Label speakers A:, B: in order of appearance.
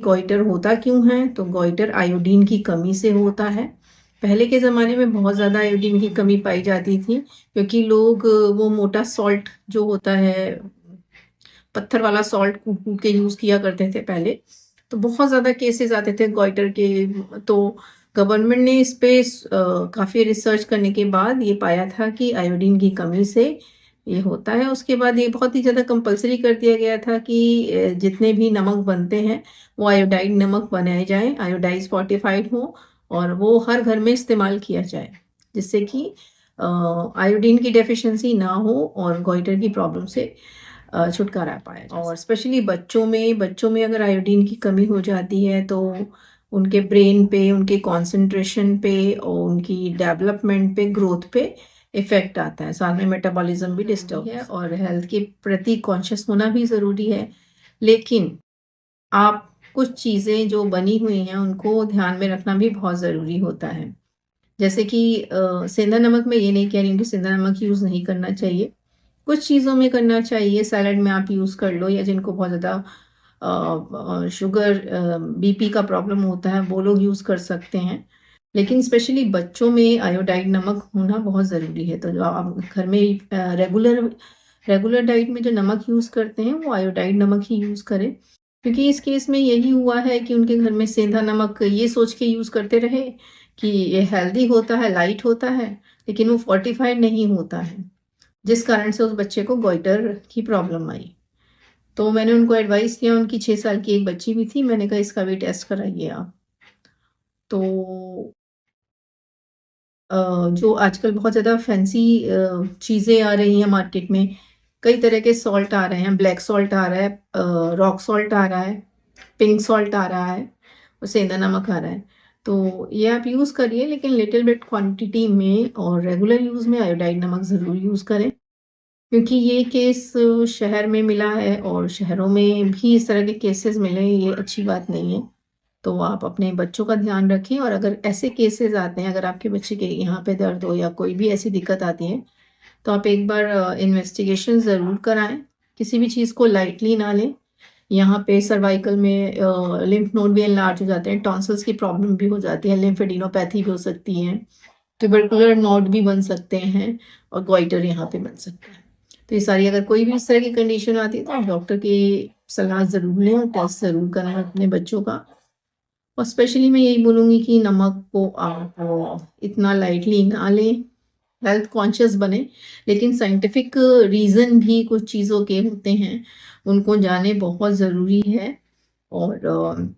A: Goitre होता क्यों है? तो गॉइटर आयोडीन की कमी से होता है। पहले के ज़माने में बहुत ज़्यादा आयोडीन की कमी पाई जाती थी क्योंकि लोग वो मोटा सॉल्ट जो होता है, पत्थर वाला सॉल्ट कूट-कूट के यूज़ किया करते थे पहले। तो बहुत ज़्यादा केसेज़ आते थे गॉइटर के। तो गवर्नमेंट ने इस पे काफ़ी रिसर्च करने के बाद ये पाया था कि आयोडीन की कमी से ये होता है। उसके बाद ये बहुत ही ज़्यादा कंपल्सरी कर दिया गया था कि जितने भी नमक बनते हैं वो आयोडाइड नमक बनाए जाएँ, आयोडाइज़ फ़ोर्टिफ़ाइड हो और वो हर घर में इस्तेमाल किया जाए, जिससे कि आयोडीन की डेफ़िशिएंसी ना हो और गॉइटर की प्रॉब्लम से छुटकारा पाया जाए। और स्पेशली बच्चों में अगर आयोडीन की कमी हो जाती है तो उनके ब्रेन पे, उनके कंसंट्रेशन पे और उनकी डेवलपमेंट पे, ग्रोथ पे इफ़ेक्ट आता है। साथ में मेटाबॉलिज़्म भी डिस्टर्ब है और हेल्थ के प्रति कॉन्शियस होना भी ज़रूरी है। लेकिन आप कुछ चीज़ें जो बनी हुई हैं उनको ध्यान में रखना भी बहुत ज़रूरी होता है। जैसे कि सेंधा नमक, मैं ये नहीं कह रही हूँ कि सेंधा नमक यूज़ नहीं करना चाहिए। कुछ चीज़ों में करना चाहिए, सैलेड में आप यूज़ कर लो, या जिनको बहुत ज़्यादा शुगर बीपी का प्रॉब्लम होता है वो लोग यूज़ कर सकते हैं। लेकिन स्पेशली बच्चों में आयोडाइड नमक होना बहुत ज़रूरी है। तो जो आप घर में रेगुलर रेगुलर डाइट में जो नमक यूज़ करते हैं वो आयोडाइड नमक ही यूज़ करें। क्योंकि इस केस में यही हुआ है कि उनके घर में सेंधा नमक ये सोच के यूज़ करते रहे कि ये हेल्दी होता है, लाइट होता है, लेकिन वो फोर्टिफाइड नहीं होता है, जिस कारण से उस बच्चे को गॉइटर की प्रॉब्लम आई। तो मैंने उनको एडवाइस किया, उनकी 6 साल की एक बच्ची भी थी, मैंने कहा इसका भी टेस्ट कराइए आप। तो जो आजकल बहुत ज़्यादा फैंसी चीज़ें आ रही हैं मार्केट में, कई तरह के सॉल्ट आ रहे हैं, ब्लैक सॉल्ट आ रहा है, रॉक सॉल्ट आ रहा है, पिंक सॉल्ट आ रहा है और सेंधा नमक आ रहा है। तो ये आप यूज़ करिए, लेकिन लिटिल बिट क्वांटिटी में, और रेगुलर यूज़ में आयोडाइड नमक ज़रूर यूज़ करें। क्योंकि ये केस शहर में मिला है और शहरों में भी इस तरह के केसेस मिले, ये अच्छी बात नहीं है। तो आप अपने बच्चों का ध्यान रखें, और अगर ऐसे केसेस आते हैं, अगर आपके बच्चे के यहाँ पे दर्द हो या कोई भी ऐसी दिक्कत आती है, तो आप एक बार इन्वेस्टिगेशन ज़रूर कराएं। किसी भी चीज़ को लाइटली ना लें। यहाँ पे सर्वाइकल में लिम्फ नोड भी एनलार्ज हो जाते हैं, टॉन्सिल्स की प्रॉब्लम भी हो जाती है, लिम्फेडिनोपैथी भी हो सकती है, ट्यूबरकुलर नोड भी बन सकते हैं और गॉइटर यहाँ पे बन सकता है। तो ये सारी, अगर कोई भी इस तरह की कंडीशन आती है तो आप डॉक्टर की सलाह ज़रूर लें और टेस्ट ज़रूर कराएं अपने बच्चों का। और स्पेशली मैं यही बोलूँगी कि नमक को आप इतना लाइटली ना लें, हेल्थ कॉन्शियस बने, लेकिन साइंटिफिक रीज़न भी कुछ चीज़ों के होते हैं, उनको जाने बहुत ज़रूरी है। और